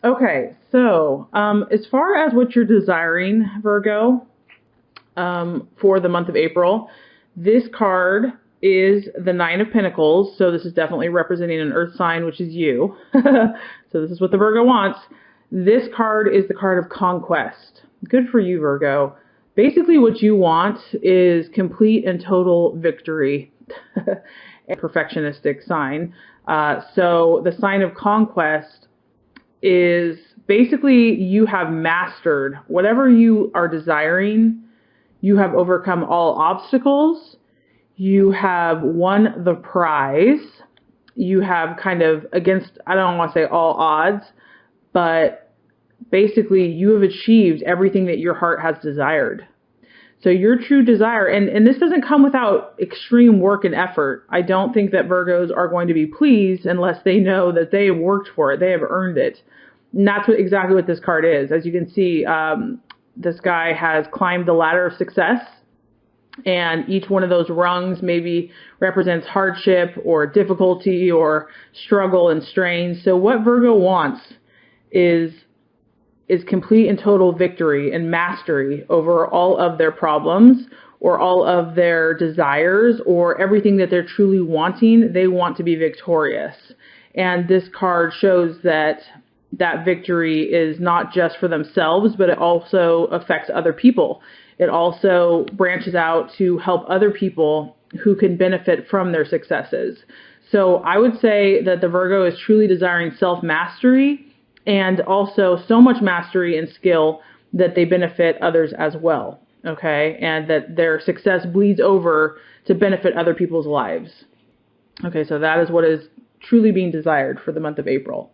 Okay, so as far as what you're desiring, Virgo, for the month of April, this card is the Nine of Pentacles. So this is definitely representing an earth sign, which is you. So this is what the Virgo wants. This card is the card of conquest. Good for you, Virgo. Basically, what you want is complete and total victory. A perfectionistic sign. So the sign of conquest is basically you have mastered whatever you are desiring. You have overcome all obstacles. You have won the prize. You have kind of against, I don't want to say all odds, but basically you have achieved everything that your heart has desired. So your true desire, and this doesn't come without extreme work and effort. I don't think that Virgos are going to be pleased unless they know that they have worked for it. They have earned it. And that's exactly what this card is. As you can see, this guy has climbed the ladder of success, and each one of those rungs maybe represents hardship or difficulty or struggle and strain. So what Virgo wants is complete and total victory and mastery over all of their problems or all of their desires or everything that they're truly wanting. They want to be victorious. And this card shows that that victory is not just for themselves, but it also affects other people. It also branches out to help other people who can benefit from their successes. So I would say that the Virgo is truly desiring self-mastery and also so much mastery and skill that they benefit others as well, okay? And that their success bleeds over to benefit other people's lives. Okay, so that is what is truly being desired for the month of April.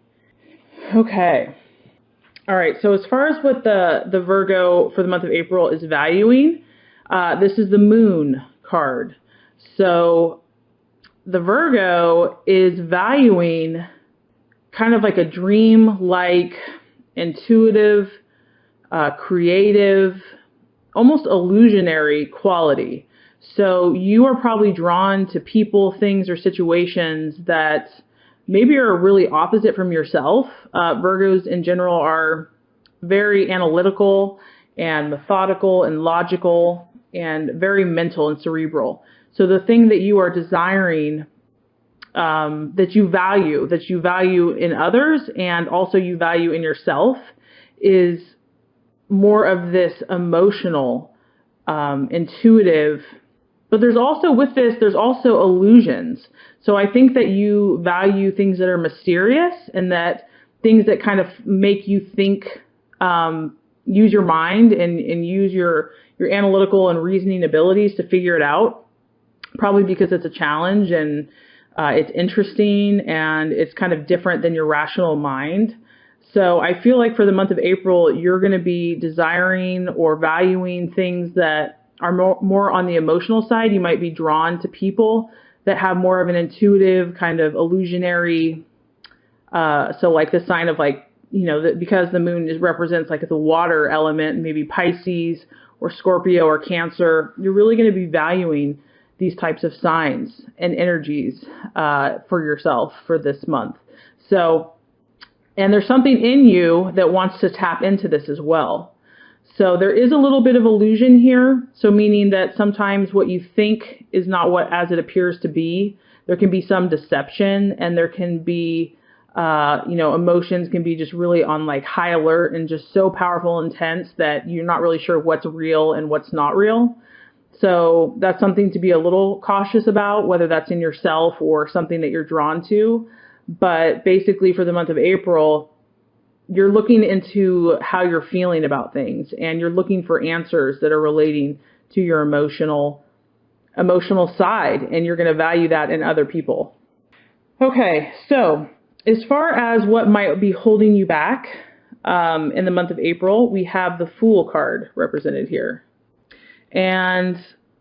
Okay. All right, so as far as what the Virgo for the month of April is valuing, this is the Moon card. So the Virgo is valuing kind of like a dream-like, intuitive, creative, almost illusionary quality. So you are probably drawn to people, things, or situations that maybe are really opposite from yourself. Virgos in general are very analytical and methodical and logical and very mental and cerebral. So the thing that you are desiring, that you value in others and also you value in yourself, is more of this emotional, intuitive, but there's also illusions. So I think that you value things that are mysterious and that things that kind of make you think, use your mind and use your analytical and reasoning abilities to figure it out, probably because it's a challenge and it's interesting and it's kind of different than your rational mind. So I feel like for the month of April, you're going to be desiring or valuing things that are more on the emotional side. You might be drawn to people that have more of an intuitive kind of illusionary. So like the sign of like, because the moon represents like the water element, maybe Pisces or Scorpio or Cancer, you're really going to be valuing these types of signs and energies for yourself for this month. So, and there's something in you that wants to tap into this as well. So there is a little bit of illusion here. So meaning that sometimes what you think is not what as it appears to be. There can be some deception, and there can be, emotions can be just really on like high alert and just so powerful and intense that you're not really sure what's real and what's not real. So that's something to be a little cautious about, whether that's in yourself or something that you're drawn to. But basically for the month of April, you're looking into how you're feeling about things, and you're looking for answers that are relating to your emotional side, and you're going to value that in other people. Okay, so as far as what might be holding you back in the month of April, we have the Fool card represented here. And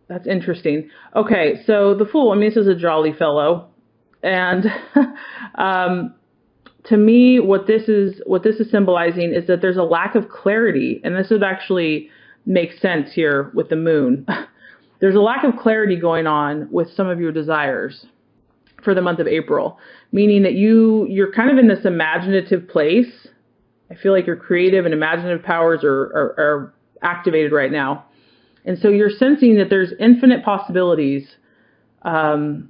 that's interesting. Okay, so the Fool, this is a jolly fellow. And to me, what this is symbolizing is that there's a lack of clarity, and this would actually make sense here with the moon. There's a lack of clarity going on with some of your desires for the month of April, meaning that you're kind of in this imaginative place, I feel like your creative and imaginative powers are activated right now. And so you're sensing that there's infinite possibilities. And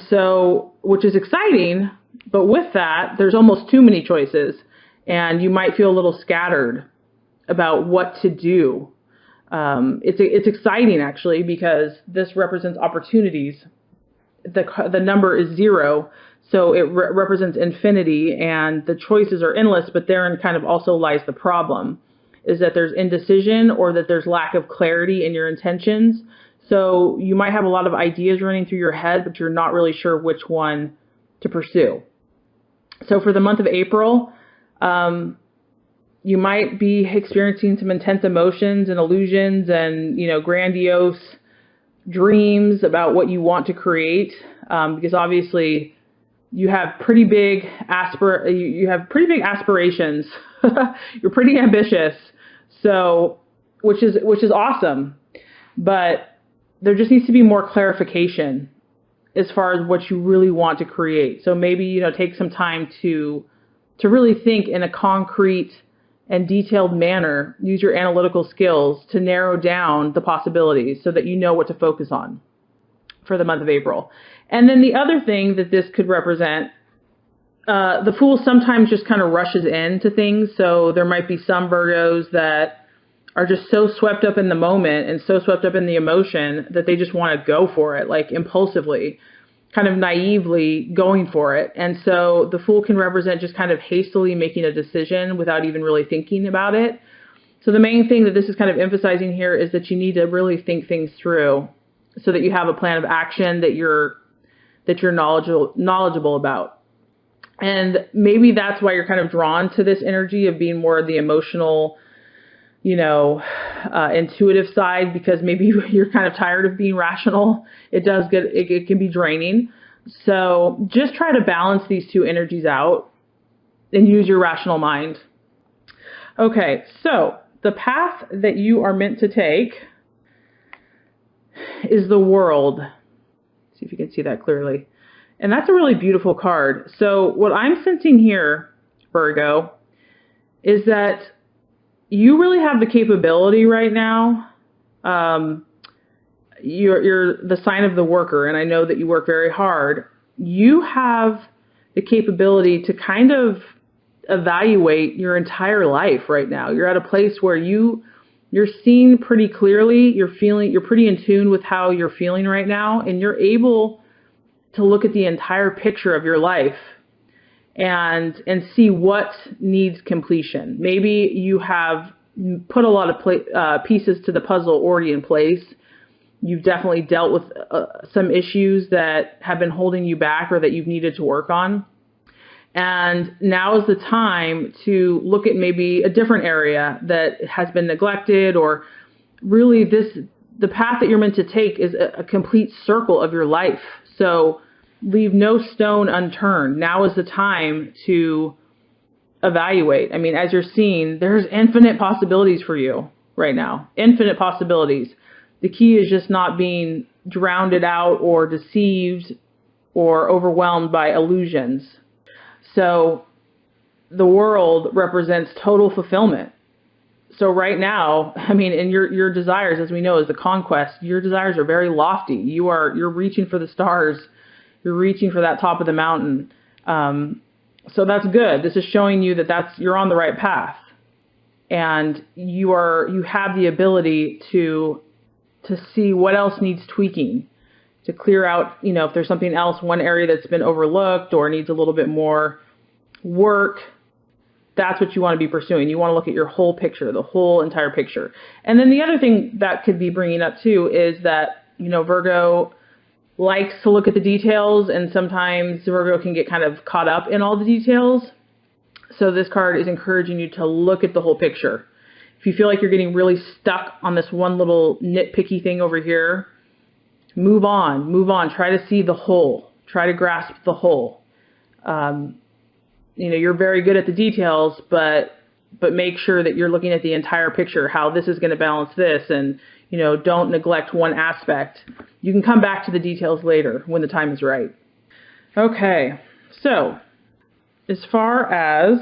so, which is exciting, but with that, there's almost too many choices. And you might feel a little scattered about what to do. It's exciting, actually, because this represents opportunities. The number is 0, so it represents infinity, and the choices are endless, but therein kind of also lies the problem, is that there's indecision or that there's lack of clarity in your intentions. So you might have a lot of ideas running through your head, but you're not really sure which one to pursue. So for the month of April, you might be experiencing some intense emotions and illusions and, grandiose dreams about what you want to create, because obviously you have pretty big aspirations. You're pretty ambitious, so which is awesome, but there just needs to be more clarification as far as what you really want to create. So maybe, take some time to really think in a concrete and detailed manner. Use your analytical skills to narrow down the possibilities so that you know what to focus on for the month of April. And then the other thing that this could represent, the Fool sometimes just kind of rushes into things. So there might be some Virgos that are just so swept up in the moment and so swept up in the emotion that they just want to go for it, like impulsively, kind of naively going for it. And so the Fool can represent just kind of hastily making a decision without even really thinking about it. So the main thing that this is kind of emphasizing here is that you need to really think things through so that you have a plan of action that you're knowledgeable about. And maybe that's why you're kind of drawn to this energy of being more the emotional, intuitive side, because maybe you're kind of tired of being rational. It can be draining. So just try to balance these two energies out and use your rational mind. Okay, so the path that you are meant to take is the World. See if you can see that clearly. And that's a really beautiful card. So what I'm sensing here, Virgo, is that you really have the capability right now. You're the sign of the worker, and I know that you work very hard. You have the capability to kind of evaluate your entire life right now. You're at a place where you're seeing pretty clearly. You're pretty in tune with how you're feeling right now, and you're able to look at the entire picture of your life and see what needs completion. Maybe you have put a lot of pieces to the puzzle already in place. You've definitely dealt with some issues that have been holding you back or that you've needed to work on. And now is the time to look at maybe a different area that has been neglected, or really the path that you're meant to take is a complete circle of your life. So leave no stone unturned. Now is the time to evaluate. I mean, as you're seeing, there's infinite possibilities for you right now. Infinite possibilities. The key is just not being drowned out or deceived or overwhelmed by illusions. So the World represents total fulfillment. So right now, I mean, and your desires, as we know, is the conquest. Your desires are very lofty. You're reaching for the stars. You're reaching for that top of the mountain. So that's good. This is showing you that you're on the right path, and you have the ability to see what else needs tweaking, to clear out, if there's something else, one area that's been overlooked or needs a little bit more work. That's what you want to be pursuing. You want to look at your whole picture, the whole entire picture. And then the other thing that could be bringing up too is that, Virgo likes to look at the details, and sometimes Virgo can get kind of caught up in all the details. So this card is encouraging you to look at the whole picture. If you feel like you're getting really stuck on this one little nitpicky thing over here, move on, try to see the whole, try to grasp the whole. You're very good at the details, but make sure that you're looking at the entire picture, how this is going to balance this, and don't neglect one aspect. You can come back to the details later when the time is right. Okay, so as far as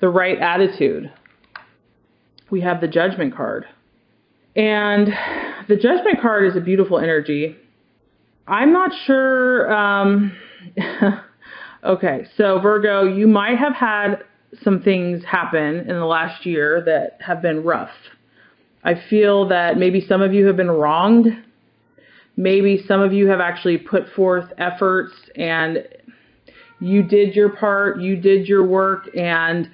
the right attitude. We have the Judgment card. And the Judgment card is a beautiful energy. I'm not sure. Okay, so Virgo, you might have had some things happen in the last year that have been rough. I feel that maybe some of you have been wronged. Maybe some of you have actually put forth efforts and you did your part, you did your work, and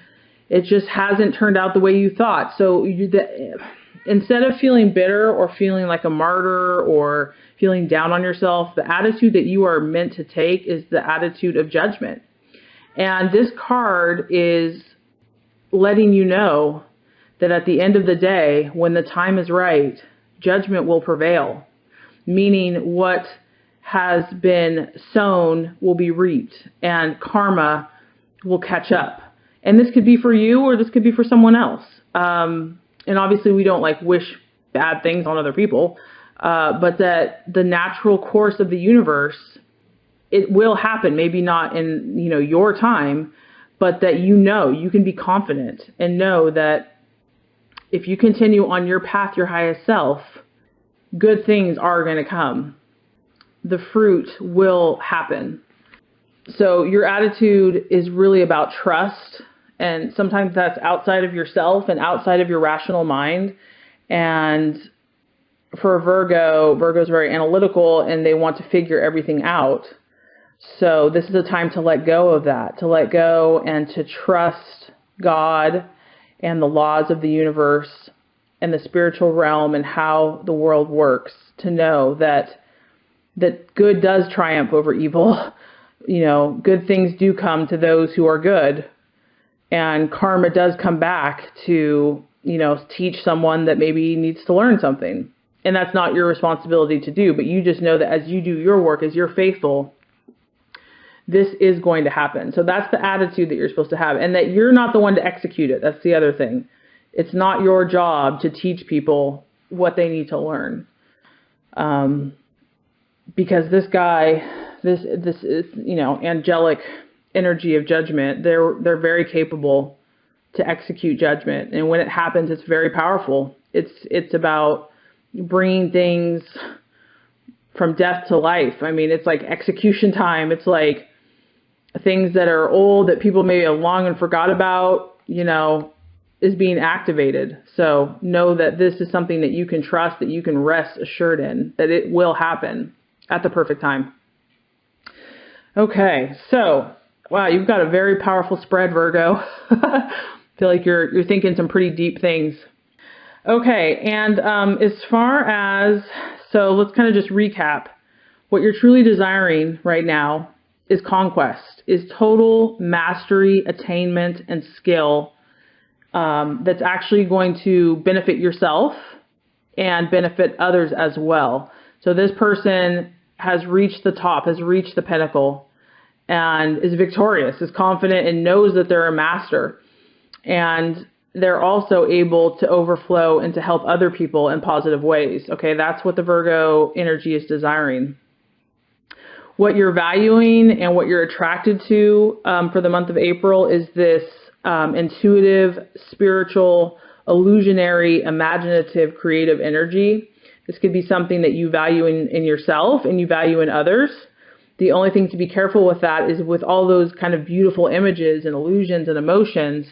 it just hasn't turned out the way you thought. So instead of feeling bitter or feeling like a martyr or feeling down on yourself, the attitude that you are meant to take is the attitude of judgment. And this card is letting you know that at the end of the day, when the time is right, judgment will prevail, meaning what has been sown will be reaped and karma will catch up. And this could be for you or this could be for someone else. And obviously we don't like wish bad things on other people, but that the natural course of the universe, it will happen, maybe not in, your time, but that you can be confident and know that if you continue on your path, your highest self, good things are going to come. The fruit will happen. So your attitude is really about trust. And sometimes that's outside of yourself and outside of your rational mind. And for Virgo's very analytical and they want to figure everything out. So this is a time to let go of that, to let go and to trust God and the laws of the universe and the spiritual realm and how the world works, to know that good does triumph over evil. Good things do come to those who are good. And karma does come back to, teach someone that maybe needs to learn something. And that's not your responsibility to do, but you just know that as you do your work, as you're faithful, this is going to happen. So that's the attitude that you're supposed to have, and that you're not the one to execute it. That's the other thing. It's not your job to teach people what they need to learn. Because this guy, this is, angelic energy of judgment. They're very capable to execute judgment. And when it happens, it's very powerful. It's about bringing things from death to life. I mean, it's like execution time. It's like things that are old that people maybe have long and forgot about, is being activated. So know that this is something that you can trust, that you can rest assured in, that it will happen at the perfect time. Okay, so, wow, you've got a very powerful spread, Virgo. I feel like you're thinking some pretty deep things. Okay, and as far as, so let's kind of just recap. What you're truly desiring right now is conquest, is total mastery, attainment, and skill that's actually going to benefit yourself and benefit others as well. So this person has reached the top, has reached the pinnacle, and is victorious, is confident, and knows that they're a master. And they're also able to overflow and to help other people in positive ways. Okay, that's what the Virgo energy is desiring. What you're valuing and what you're attracted to for the month of April is this intuitive, spiritual, illusionary, imaginative, creative energy. This could be something that you value in yourself and you value in others. The only thing to be careful with that is with all those kind of beautiful images and illusions and emotions,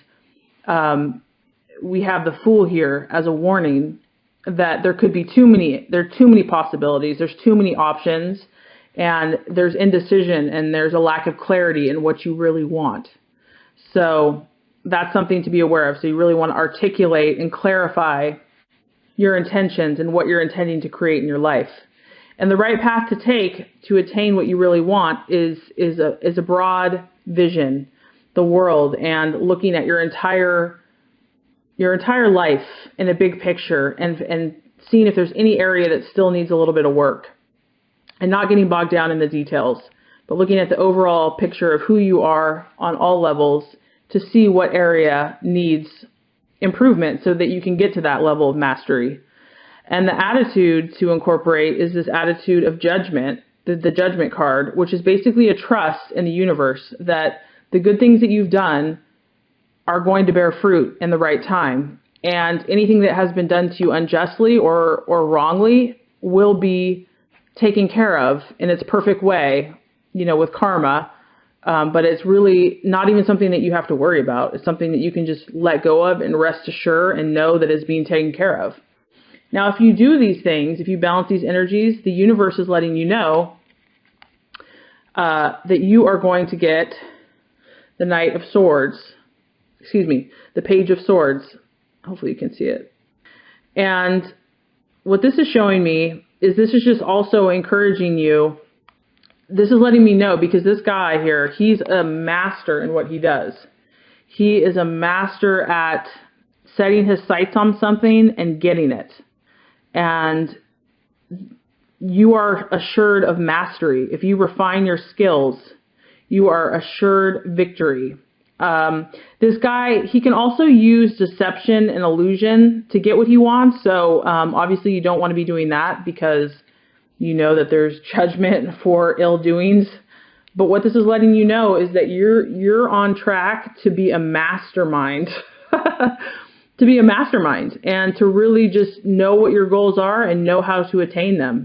we have the Fool here as a warning that there are too many possibilities, there's too many options, and there's indecision and there's a lack of clarity in what you really want. So that's something to be aware of. So you really want to articulate and clarify your intentions and what you're intending to create in your life. And the right path to take to attain what you really want is a broad vision, the world, and looking at your entire life in a big picture and seeing if there's any area that still needs a little bit of work, and not getting bogged down in the details, but looking at the overall picture of who you are on all levels to see what area needs improvement so that you can get to that level of mastery. And the attitude to incorporate is this attitude of judgment, the Judgment card, which is basically a trust in the universe that the good things that you've done are going to bear fruit in the right time. And anything that has been done to you unjustly or wrongly will be taken care of in its perfect way, with karma. But it's really not even something that you have to worry about. It's something that you can just let go of and rest assured and know that it's being taken care of. Now, if you do these things, if you balance these energies, the universe is letting you know that you are going to get the Knight of Swords. The Page of Swords. Hopefully you can see it. And what this is showing me is this is just also encouraging you. This is letting me know, because this guy here, he's a master in what he does. He is a master at setting his sights on something and getting it. And you are assured of mastery. If you refine your skills, you are assured victory. This guy, he can also use deception and illusion to get what he wants. So obviously you don't want to be doing that, because you know that there's judgment for ill doings. But what this is letting you know is that you're on track to be a mastermind. To be a mastermind and to really just know what your goals are and know how to attain them.